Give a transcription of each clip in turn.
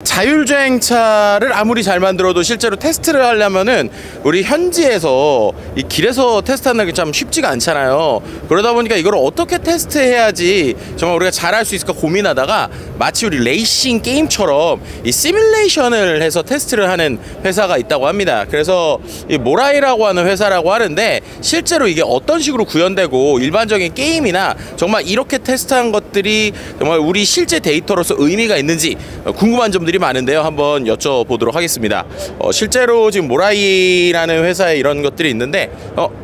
자율주행차를 아무리 잘 만들어도 실제로 테스트를 하려면은 우리 현지에서 이 길에서 테스트하는 게 참 쉽지가 않잖아요. 그러다 보니까 이걸 어떻게 테스트해야지 정말 우리가 잘할 수 있을까 고민하다가 마치 우리 레이싱 게임처럼 이 시뮬레이션을 해서 테스트를 하는 회사가 있다고 합니다. 그래서 이 모라이라고 하는 회사라고 하는데 실제로 이게 어떤 식으로 구현되고 일반적인 게임이나 정말 이렇게 테스트한 것들이 정말 우리 실제 데이터로서 의미가 있는지 궁금한 점들이 많은데요. 한번 여쭤보도록 하겠습니다. 실제로 지금 모라이라는 회사에 이런 것들이 있는데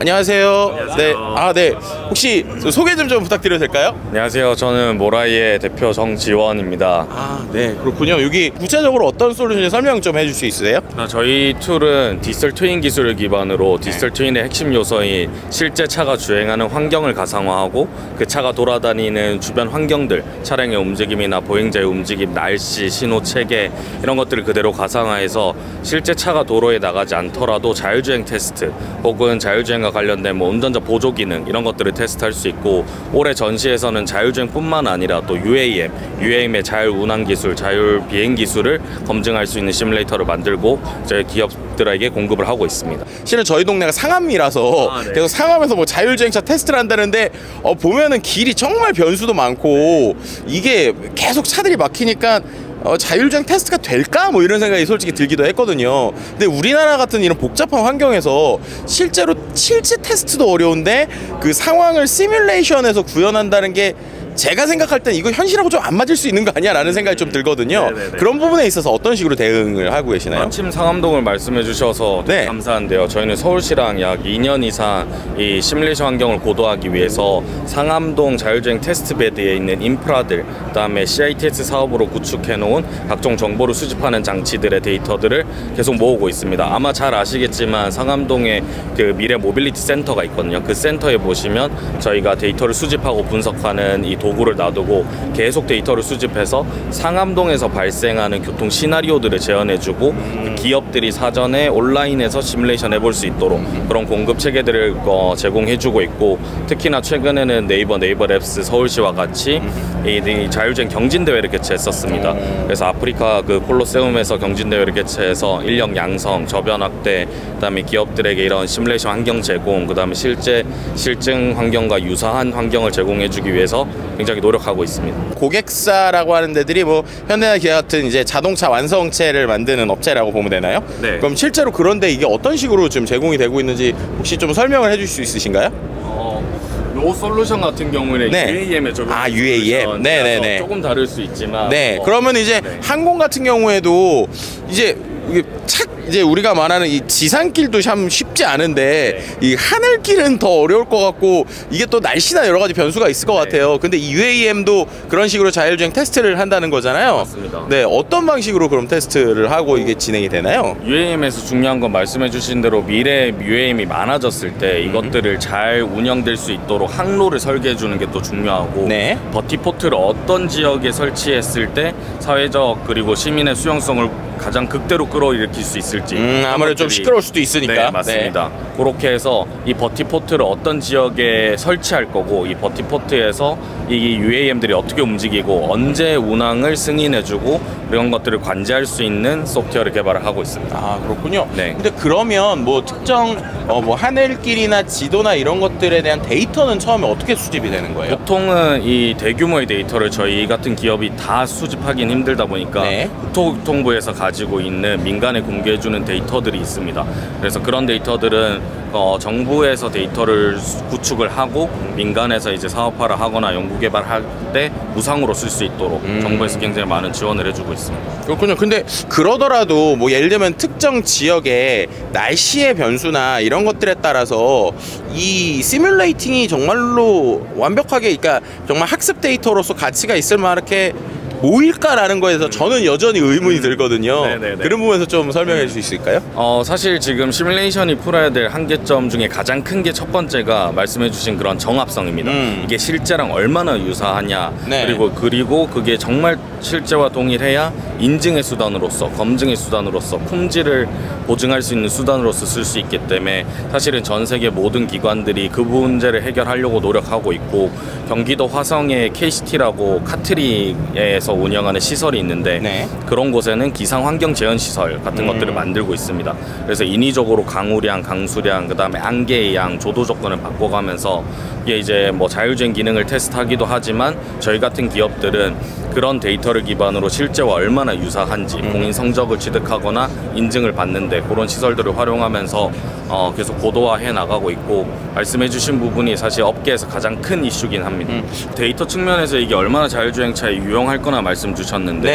안녕하세요. 안녕하세요. 네. 혹시 소개 좀 부탁드려도 될까요? 안녕하세요. 저는 모라이의 대표 정지원입니다. 네, 그렇군요. 여기 구체적으로 어떤 솔루션 설명 좀 해줄 수 있으세요? 저희 툴은 디지털 트윈 기술을 기반으로 디지털 트윈의 핵심 요소인 실제 차가 주행하는 환경을 가상화하고 그 차가 돌아다니는 주변 환경들, 차량의 움직임이나 보행자의 움직임, 날씨, 신호, 체계 이런 것들을 그대로 가상화해서 실제 차가 도로에 나가지 않더라도 자율주행 테스트 혹은 자율주행과 관련된 운전자 보조 기능 이런 것들을 테스트할 수 있고, 올해 전시에서는 자율주행뿐만 아니라 또 UAM의 자율 운항 기술, 자율 비행 기술을 검증할 수 있는 시뮬레이터를 만들고 저희 기업들에게 공급을 하고 있습니다. 실은 저희 동네가 상암이라서 네. 계속 상암에서 자율주행차 테스트를 한다는데 보면은 길이 정말 변수도 많고 이게 계속 차들이 막히니까 자율주행 테스트가 될까? 이런 생각이 솔직히 들기도 했거든요. 근데 우리나라 같은 이런 복잡한 환경에서 실제 테스트도 어려운데 그 상황을 시뮬레이션에서 구현한다는 게 제가 생각할 땐 이거 현실하고 좀 안 맞을 수 있는 거 아니야? 라는 생각이 좀 들거든요. 그런 부분에 있어서 어떤 식으로 대응을 하고 계시나요? 마침 상암동을 말씀해 주셔서 감사한데요. 저희는 서울시랑 약 2년 이상 이 시뮬레이션 환경을 고도하기 위해서 상암동 자율주행 테스트베드에 있는 인프라들, 그다음에 CITS 사업으로 구축해 놓은 각종 정보를 수집하는 장치들의 데이터들을 계속 모으고 있습니다. 아마 잘 아시겠지만 상암동에 그 미래 모빌리티 센터가 있거든요. 그 센터에 보시면 저희가 데이터를 수집하고 분석하는 이 도구를 놔두고 계속 데이터를 수집해서 상암동에서 발생하는 교통 시나리오들을 재현해주고 기업들이 사전에 온라인에서 시뮬레이션 해볼 수 있도록 그런 공급 체계들을 제공해주고 있고, 특히나 최근에는 네이버 랩스 서울시와 같이 이 자율주행 경진대회를 개최했었습니다. 그래서 아프리카 그 콜로세움에서 경진대회를 개최해서 인력 양성, 저변 확대, 그다음에 기업들에게 이런 시뮬레이션 환경 제공, 그다음에 실제 실증 환경과 유사한 환경을 제공해주기 위해서 굉장히 노력하고 있습니다. 고객사라고 하는 데들이 현대나 기아 같은 이제 자동차 완성체를 만드는 업체라고 보면 되나요? 네. 그럼 실제로 그런데 이게 어떤 식으로 지금 제공이 되고 있는지 혹시 좀 설명을 해줄 수 있으신가요? 요 솔루션 같은 경우는 UAM에 적용. UAM. 네네네. 조금 다를 수 있지만. 그러면 이제 항공 같은 경우에도 이제 이제 우리가 말하는 이 지상길도 참 쉽지 않은데 이 하늘길은 더 어려울 것 같고 이게 또 날씨나 여러 가지 변수가 있을 것 같아요. 근데 이 UAM도 그런 식으로 자율주행 테스트를 한다는 거잖아요. 맞습니다. 어떤 방식으로 그럼 테스트를 하고 이게 진행이 되나요? UAM에서 중요한 건 말씀해 주신 대로 미래 UAM이 많아졌을 때 이것들을 잘 운영될 수 있도록 항로를 설계해 주는 게 또 중요하고, 버티포트를 어떤 지역에 설치했을 때 사회적 그리고 시민의 수용성을 가장 극대로 끌어일으킬 수 있을지. 아무래도 좀 시끄러울 수도 있으니까. 네, 맞습니다. 그렇게 해서 이 버티포트를 어떤 지역에 설치할 거고, 이 버티포트에서 이 UAM들이 어떻게 움직이고 언제 운항을 승인해주고 이런 것들을 관제할 수 있는 소프트웨어를 개발을 하고 있습니다. 그렇군요. 근데 그러면 특정 하늘길이나 지도나 이런 것들에 대한 데이터는 처음에 어떻게 수집이 되는 거예요? 보통은 이 대규모의 데이터를 저희 같은 기업이 다 수집하기는 힘들다 보니까 국토교통부에서 가지고 있는 민간에 공개해주는 데이터들이 있습니다. 그래서 그런 데이터들은 정부에서 데이터를 구축을 하고 민간에서 이제 사업화를 하거나 연구개발할 때 무상으로 쓸 수 있도록 정부에서 굉장히 많은 지원을 해주고 있습니다. 그렇군요. 근데 그러더라도 예를 들면 특정 지역의 날씨의 변수나 이런 것들에 따라서 이 시뮬레이팅이 정말로 완벽하게, 그러니까 정말 학습 데이터로서 가치가 있을 만하게 뭐일까라는 거에서 저는 여전히 의문이 들거든요. 그런 부분에서 좀 설명해 줄 수 있을까요? 사실 지금 시뮬레이션이 풀어야 될 한계점 중에 가장 큰 게 첫 번째가 말씀해 주신 그런 정합성입니다. 이게 실제랑 얼마나 유사하냐, 그리고 그게 정말 실제와 동일해야 인증의 수단으로서, 검증의 수단으로서, 품질을 보증할 수 있는 수단으로서 쓸 수 있기 때문에 사실은 전 세계 모든 기관들이 그 문제를 해결하려고 노력하고 있고, 경기도 화성의 KCT라고 카트리에서 운영하는 시설이 있는데 네. 그런 곳에는 기상 환경 제한 시설 같은 것들을 만들고 있습니다. 그래서 인위적으로 강우량, 강수량, 그다음에 안개의 양, 조도 조건을 바꿔가면서 이게 이제 뭐 자율주행 기능을 테스트하기도 하지만 저희 같은 기업들은 그런 데이터를 기반으로 실제와 얼마나 유사한지 공인 성적을 취득하거나 인증을 받는데 그런 시설들을 활용하면서 계속 고도화해 나가고 있고, 말씀해 주신 부분이 사실 업계에서 가장 큰 이슈긴 합니다. 데이터 측면에서 이게 얼마나 자율주행차에 유용할 거나 말씀 주셨는데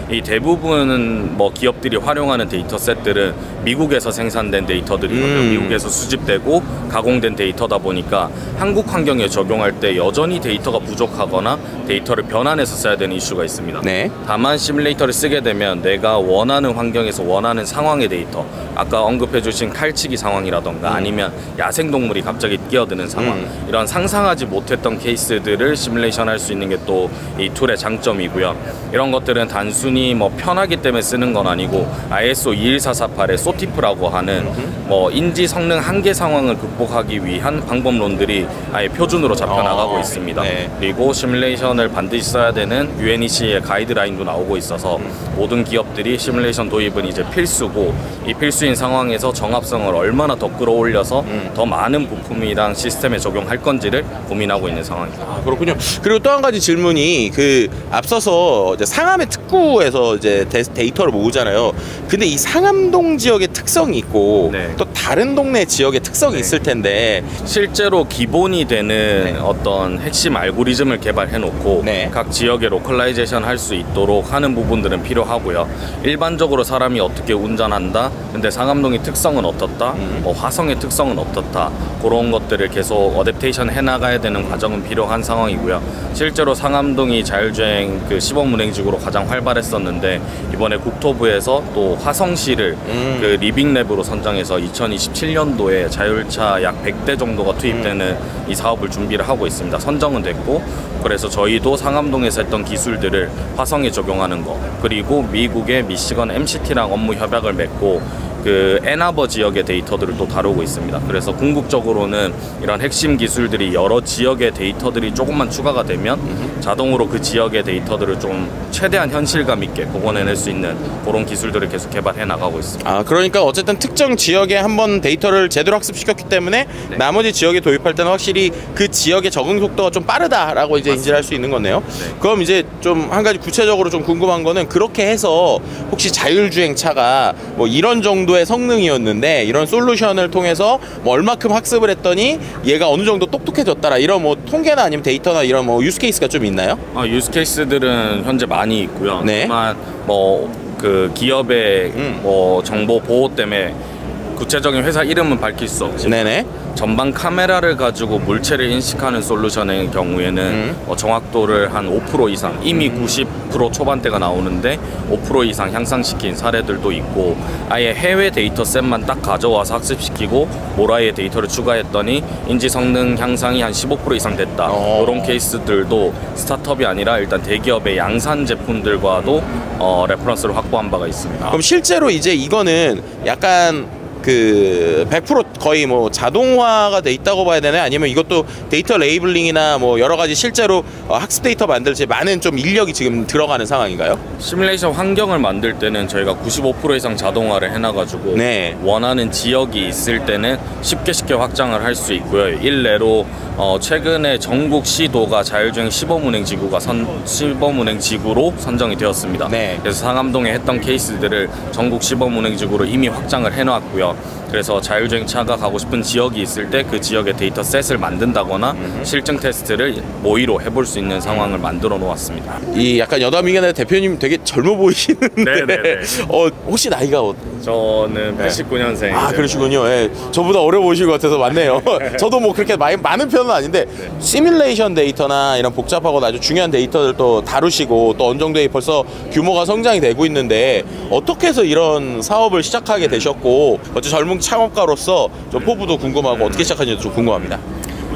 네. 이 대부분은 뭐 기업들이 활용하는 데이터 셋들은 미국에서 생산된 데이터들이거든요. 미국에서 수집되고 가공된 데이터다 보니까 한국 환경에 적용할 때 여전히 데이터가 부족하거나 데이터를 변환해서 써야 되는 이슈가 있습니다. 네. 다만 시뮬레이터를 쓰게 되면 내가 원하는 환경에서 원하는 상황의 데이터, 아까 언급해 주신 칼치기 상황이라던가 아니면 야생동물이 갑자기 끼어드는 상황, 이런 상상하지 못했던 케이스들을 시뮬레이션 할 수 있는 게 또 이 툴의 장점이고요. 이런 것들은 단순히 뭐 편하기 때문에 쓰는 건 아니고 ISO 21448의 소티프라고 하는 뭐 인지 성능 한계 상황을 극복하기 위한 방법론들이 아예 표준으로 잡혀 나가고 있습니다. 네. 그리고 시뮬레이션을 반드시 써야 되는 UNEC의 가이드라인도 나오고 있어서 모든 기업들이 시뮬레이션 도입은 이제 필수고, 이 필수인 상황에서 정합성을 얼마나 더 끌어올려서 더 많은 부품이랑 시스템에 적용할 건지를 고민하고 있는 상황입니다. 아, 그렇군요. 그리고 또 한 가지 질문이, 그 앞서서 이제 상암의 특구에서 이제 데이터를 모으잖아요. 근데 이 상암동 지역의 특성이 있고 네. 또 다른 동네 지역의 특성이 있을 텐데, 실제로 기본이 되는 어떤 핵심 알고리즘을 개발해 놓고 각 지역에 로컬라이제이션 할 수 있도록 하는 부분들은 필요하고요. 일반적으로 사람이 어떻게 운전한다, 근데 상암동의 특성은 어떻다, 뭐 화성의 특성은 어떻다, 그런 것들을 계속 어댑테이션 해나가야 되는 과정은 필요한 상황이고요. 실제로 상암동이 자율주행 그 시범 운행지구로 가장 활발했었는데 이번에 국토부에서 또 화성시를 그 리빙랩으로 선정해서 2027년도에 자율차 약 100대 정도가 투입되는 이 사업을 준비를 하고 있습니다. 선정은 됐고, 그래서 저희도 상암동에서 했던 기술들을 화성에 적용하는 거, 그리고 미국의 미시건 MCT랑 업무 협약을 맺고 그 애나버 지역의 데이터들을 또 다루고 있습니다. 그래서 궁극적으로는 이런 핵심 기술들이 여러 지역의 데이터들이 조금만 추가가 되면 자동으로 그 지역의 데이터들을 좀 최대한 현실감 있게 복원해낼 수 있는 그런 기술들을 계속 개발해 나가고 있습니다. 아, 그러니까 어쨌든 특정 지역에 한번 데이터를 제대로 학습시켰기 때문에 나머지 지역에 도입할 때는 확실히 그 지역의 적응 속도가 좀 빠르다라고 이제 인지를 할 수 있는 거네요. 그럼 이제 좀 한 가지 구체적으로 좀 궁금한 거는, 그렇게 해서 혹시 자율주행차가 뭐 이런 정도의 성능이었는데 이런 솔루션을 통해서 뭐 얼마큼 학습을 했더니 얘가 어느 정도 똑똑해졌다라, 이런 뭐 통계나 아니면 데이터나 이런 뭐 유스 케이스가 좀 있나요? 유스 케이스들은 현재 많이 있고요. 네. 다만 뭐 그 기업의 뭐 정보 보호 때문에 구체적인 회사 이름은 밝힐 수 없지만 네네. 전방 카메라를 가지고 물체를 인식하는 솔루션의 경우에는 정확도를 한 5% 이상, 이미 90% 초반대가 나오는데 5% 이상 향상시킨 사례들도 있고, 아예 해외 데이터셋만 딱 가져와서 학습시키고 모라이의 데이터를 추가했더니 인지 성능 향상이 한 15% 이상 됐다. 이런 케이스들도 스타트업이 아니라 일단 대기업의 양산 제품들과도 레퍼런스를 확보한 바가 있습니다. 그럼 실제로 이제 이거는 약간 그 100% 거의 뭐 자동화가 돼 있다고 봐야 되나요? 아니면 이것도 데이터 레이블링이나 뭐 여러 가지 실제로 학습 데이터 만들 때 많은 좀 인력이 지금 들어가는 상황인가요? 시뮬레이션 환경을 만들 때는 저희가 95% 이상 자동화를 해놔가지고 원하는 지역이 있을 때는 쉽게 확장을 할 수 있고요. 일례로 최근에 전국 시도가 자율주행 시범운행지구가 시범운행지구로 선정이 되었습니다. 그래서 상암동에 했던 케이스들을 전국 시범운행지구로 이미 확장을 해놨고요. 그래서 자율주행차가 가고 싶은 지역이 있을 때 그 지역의 데이터셋을 만든다거나 실증 테스트를 모의로 해볼 수 있는 상황을 만들어 놓았습니다. 이 약간 여담이긴 대표님 되게 젊어 보이시는데 네네네. 혹시 나이가 저는 89년생. 아, 그러시군요. 예. 저보다 어려 보이실 것 같아서 맞네요. 저도 뭐 그렇게 많은 편은 아닌데 시뮬레이션 데이터나 이런 복잡하고 아주 중요한 데이터를 또 다루시고 또 어느 정도의 벌써 규모가 성장이 되고 있는데, 어떻게 해서 이런 사업을 시작하게 되셨고, 어째 젊은 창업가로서 좀 포부도 궁금하고 어떻게 시작하는지도 좀 궁금합니다.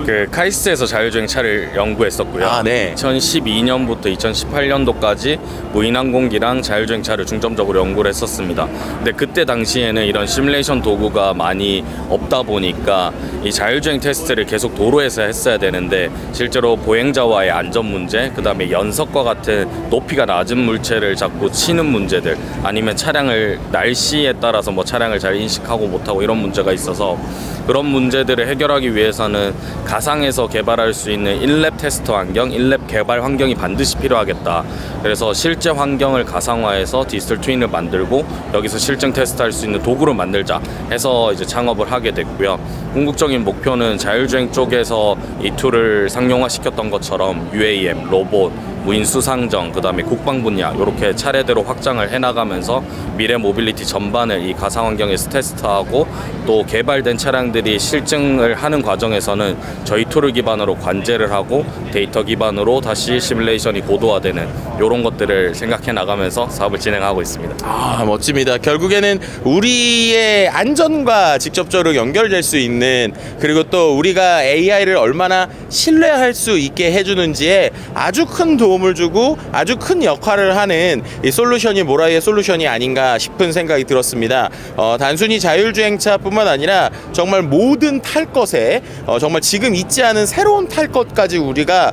그 카이스트에서 자율주행 차를 연구했었고요. 아, 네. 2012년부터 2018년도까지 무인항공기랑 자율주행 차를 중점적으로 연구를 했었습니다. 근데 그때 당시에는 이런 시뮬레이션 도구가 많이 없다 보니까 이 자율주행 테스트를 계속 도로에서 했어야 되는데 실제로 보행자와의 안전 문제, 그 다음에 연석과 같은 높이가 낮은 물체를 자꾸 치는 문제들, 아니면 차량을 날씨에 따라서 뭐 차량을 잘 인식하고 못하고 이런 문제가 있어서 그런 문제들을 해결하기 위해서는 가상에서 개발할 수 있는 인랩 테스트 환경, 인랩 개발 환경이 반드시 필요하겠다. 그래서 실제 환경을 가상화해서 디지털 트윈을 만들고 여기서 실증 테스트할 수 있는 도구를 만들자 해서 이제 창업을 하게 됐고요. 궁극적인 목표는 자율주행 쪽에서 이 툴을 상용화시켰던 것처럼 UAM, 로봇, 무인 수상정, 그 다음에 국방 분야 이렇게 차례대로 확장을 해나가면서 미래 모빌리티 전반을 이 가상 환경에서 테스트하고 또 개발된 차량들이 실증을 하는 과정에서는 저희 툴을 기반으로 관제를 하고 데이터 기반으로 다시 시뮬레이션이 고도화되는 이런 것들을 생각해 나가면서 사업을 진행하고 있습니다. 아, 멋집니다. 결국에는 우리의 안전과 직접적으로 연결될 수 있는, 그리고 또 우리가 AI를 얼마나 신뢰할 수 있게 해주는지에 아주 큰 도움을 주고 아주 큰 역할을 하는 이 솔루션이 모라이의 솔루션이 아닌가 싶은 생각이 들었습니다. 단순히 자율주행차뿐만 아니라 정말 모든 탈 것에 정말 지금 있지 않은 새로운 탈 것까지 우리가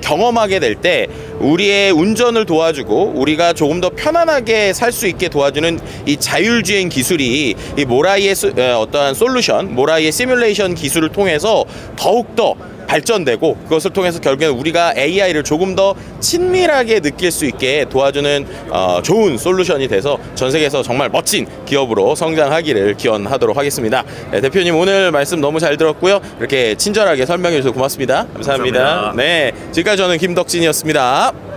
경험하게 될 때 우리의 운전을 도와주고 우리가 조금 더 편안하게 살 수 있게 도와주는 이 자율주행 기술이 이 모라이의 어떠한 솔루션, 모라이의 시뮬레이션 기술을 통해서 더욱더 발전되고 그것을 통해서 결국에는 우리가 AI를 조금 더 친밀하게 느낄 수 있게 도와주는 좋은 솔루션이 돼서 전 세계에서 정말 멋진 기업으로 성장하기를 기원하도록 하겠습니다. 네, 대표님 오늘 말씀 너무 잘 들었고요. 이렇게 친절하게 설명해 주셔서 고맙습니다. 감사합니다. 감사합니다. 네, 지금까지 저는 김덕진이었습니다.